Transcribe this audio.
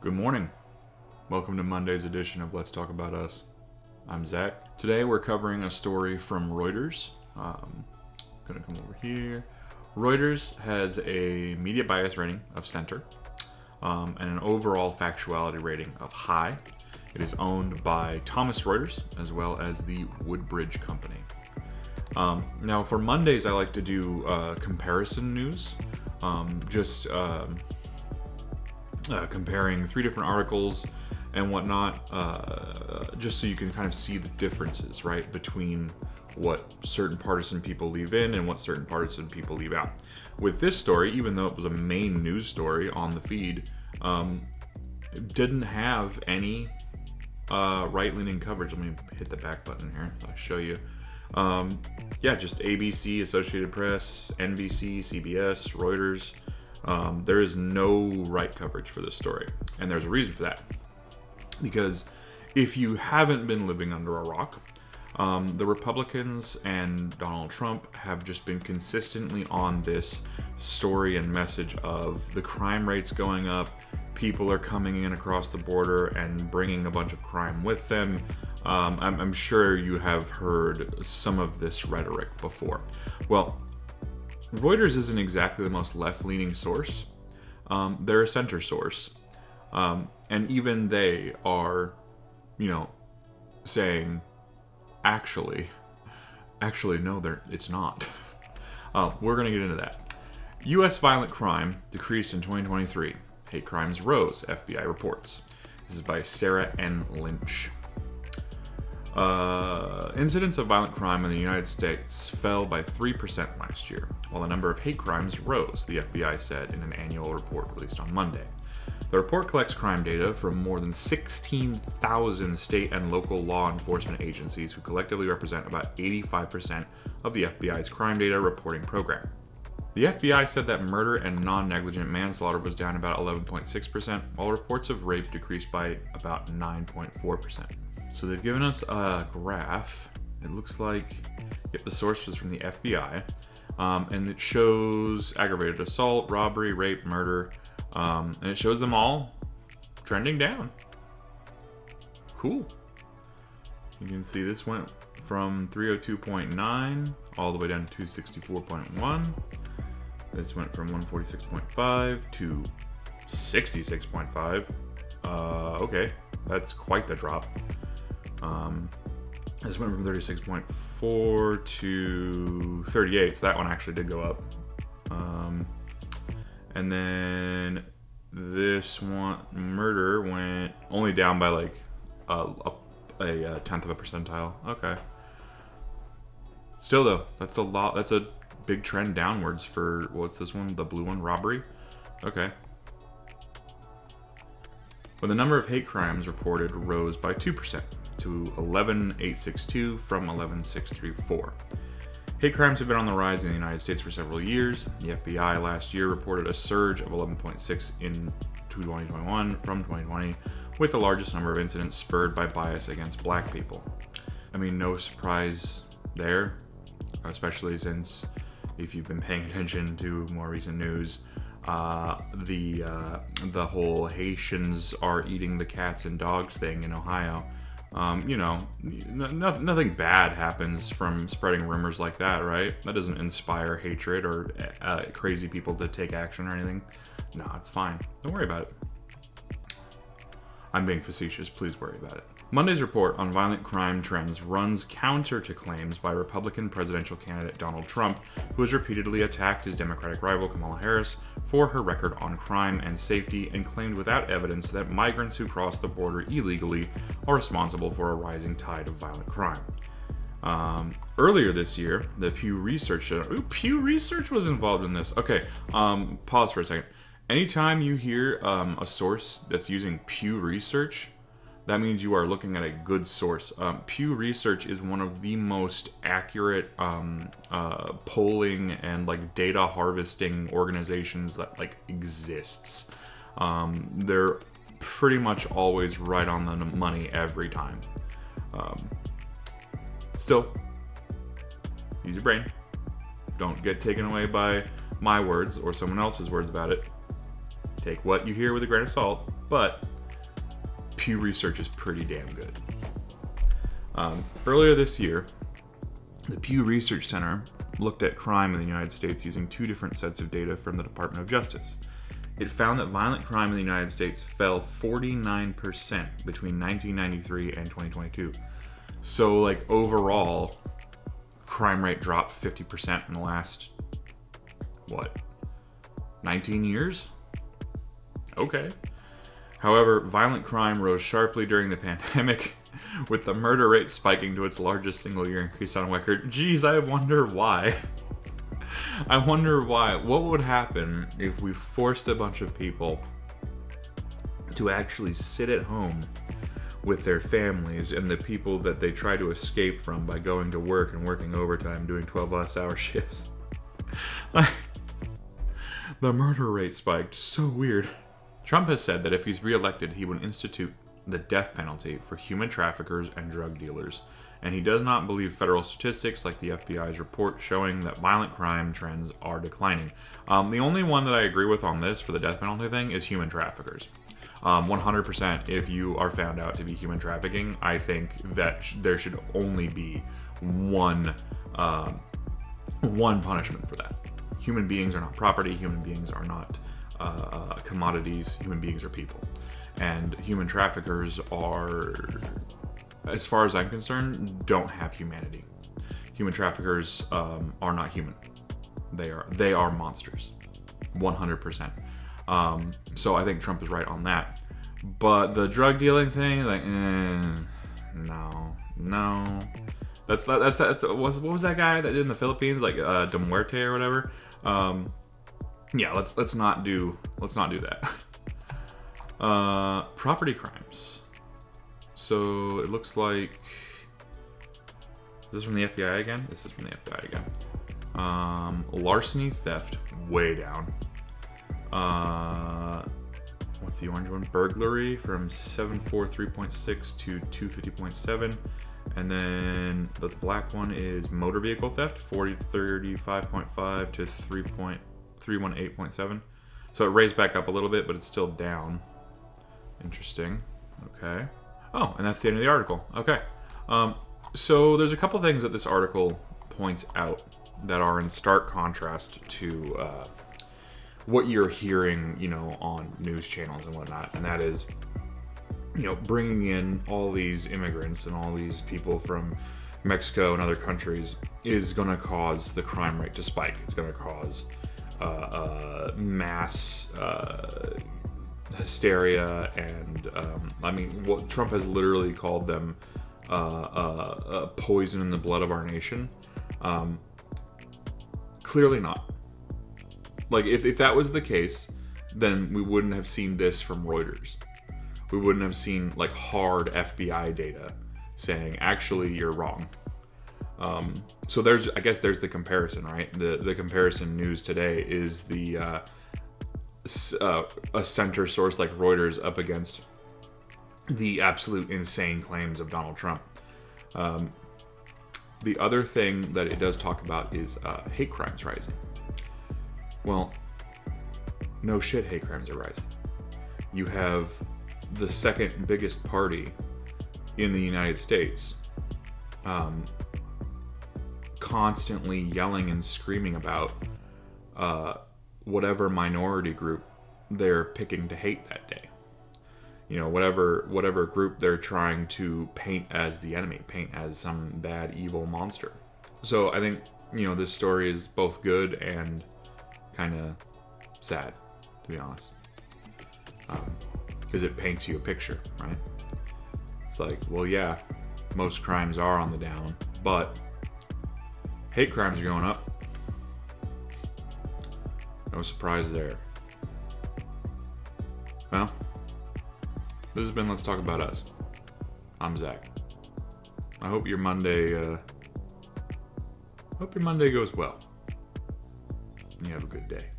Good morning. Welcome to Monday's edition of Let's Talk About Us. I'm Zach. Today we're covering a story from Reuters. Gonna come over here. Reuters has a media bias rating of center and an overall factuality rating of high. It is owned by Thomson Reuters as well as the Woodbridge Company. Now for Mondays I like to do comparison news. Comparing three different articles and whatnot, just so you can kind of see the differences, right, between what certain partisan people leave in and what certain partisan people leave out. With this story, even though it was a main news story on the feed, it didn't have any right-leaning coverage. Let me hit the back button here so I'll show you. Just ABC, Associated Press, NBC, CBS, Reuters. There is no right coverage for this story, and there's a reason for that. Because if you haven't been living under a rock, the Republicans and Donald Trump have just been consistently on this story and message of the crime rates going up, people are coming in across the border and bringing a bunch of crime with them. I'm sure you have heard some of this rhetoric before. Well, Reuters isn't exactly the most left-leaning source. They're a center source. And even they are, saying, actually, no, it's not. We're going to get into that. U.S. violent crime decreased in 2023. Hate crimes rose, FBI reports. This is by Sarah N. Lynch. Incidents of violent crime in the United States fell by 3% last year, while the number of hate crimes rose, the FBI said in an annual report released on Monday. The report collects crime data from more than 16,000 state and local law enforcement agencies who collectively represent about 85% of the FBI's crime data reporting program. The FBI said that murder and non-negligent manslaughter was down about 11.6%, while reports of rape decreased by about 9.4%. So they've given us a graph. It looks like the source was from the FBI, and it shows aggravated assault, robbery, rape, murder, and it shows them all trending down. Cool. You can see this went from 302.9 all the way down to 264.1. This went from 146.5 to 66.5. Okay, that's quite the drop. This went from 36.4 to 38, so that one actually did go up. And then this one, murder, went only down by like a tenth of a percentile. Okay. Still though, that's a lot. That's a big trend downwards for, what's this one? The blue one, robbery? Okay. But the number of hate crimes reported rose by 2%. To 11,862 from 11,634. Hate crimes have been on the rise in the United States for several years. The FBI last year reported a surge of 11.6 in 2021 from 2020, with the largest number of incidents spurred by bias against black people. I mean, no surprise there, especially since if you've been paying attention to more recent news, the whole Haitians are eating the cats and dogs thing in Ohio. Nothing bad happens from spreading rumors like that, right? That doesn't inspire hatred or crazy people to take action or anything. No, it's fine. Don't worry about it. I'm being facetious. Please worry about it. Monday's report on violent crime trends runs counter to claims by Republican presidential candidate Donald Trump, who has repeatedly attacked his Democratic rival Kamala Harris for her record on crime and safety, and claimed without evidence that migrants who cross the border illegally are responsible for a rising tide of violent crime. Earlier this year, the Pew Research was involved in this. Okay, pause for a second. Anytime you hear a source that's using Pew Research, that means you are looking at a good source. Pew Research is one of the most accurate polling and like data harvesting organizations that like exists. They're pretty much always right on the money every time. Still, use your brain. Don't get taken away by my words or someone else's words about it. Take what you hear with a grain of salt, but Pew Research is pretty damn good. Earlier this year, the Pew Research Center looked at crime in the United States using 2 different sets of data from the Department of Justice. It found that violent crime in the United States fell 49% between 1993 and 2022. So, like, overall, crime rate dropped 50% in the last, 19 years? Okay. However, violent crime rose sharply during the pandemic, with the murder rate spiking to its largest single-year increase on record. Geez, I wonder why. I wonder why. What would happen if we forced a bunch of people to actually sit at home with their families and the people that they try to escape from by going to work and working overtime, doing 12-hour shifts? The murder rate spiked. So weird. Trump has said that if he's reelected, he would institute the death penalty for human traffickers and drug dealers, and he does not believe federal statistics like the FBI's report showing that violent crime trends are declining. The only one that I agree with on this for the death penalty thing is human traffickers. 100%, if you are found out to be human trafficking, I think that there should only be one punishment for that. Human beings are not property. Human beings are not commodities. Human beings are people. And human traffickers are, as far as I'm concerned, don't have humanity. Human traffickers are not human. They are monsters, 100%. So I think Trump is right on that. But the drug dealing thing, like, no. That's what was that guy that did in the Philippines, like De Muerte or whatever? Yeah, let's not do that. Property crimes. So it looks like, is this from the FBI again? This is from the FBI again. Larceny, theft, way down. What's the orange one? Burglary from 743.6 to 250.7. And then the black one is motor vehicle theft, 35.5 to 318.7. So it raised back up a little bit, but it's still down. Interesting. Okay. Oh, and that's the end of the article. Okay. So there's a couple things that this article points out that are in stark contrast to what you're hearing, on news channels and whatnot. And that is, bringing in all these immigrants and all these people from Mexico and other countries is going to cause the crime rate to spike. It's going to cause mass hysteria, and what Trump has literally called them poison in the blood of our nation. Clearly not. Like, if that was the case, then we wouldn't have seen this from Reuters. We wouldn't have seen, like, hard FBI data saying, actually, you're wrong. So I guess there's the comparison, right? The comparison news today is a center source like Reuters up against the absolute insane claims of Donald Trump. The other thing that it does talk about is hate crimes rising. Well, no shit, hate crimes are rising. You have the second biggest party in the United States constantly yelling and screaming about whatever minority group they're picking to hate that day. Whatever group they're trying to paint as the enemy, paint as some bad, evil monster. So I think, this story is both good and kind of sad, to be honest. Because it paints you a picture, right? It's like, well, yeah, most crimes are on the down, but hate crimes are going up. No surprise there. Well, this has been Let's Talk About Us. I'm Zach. I hope your Monday goes well. And you have a good day.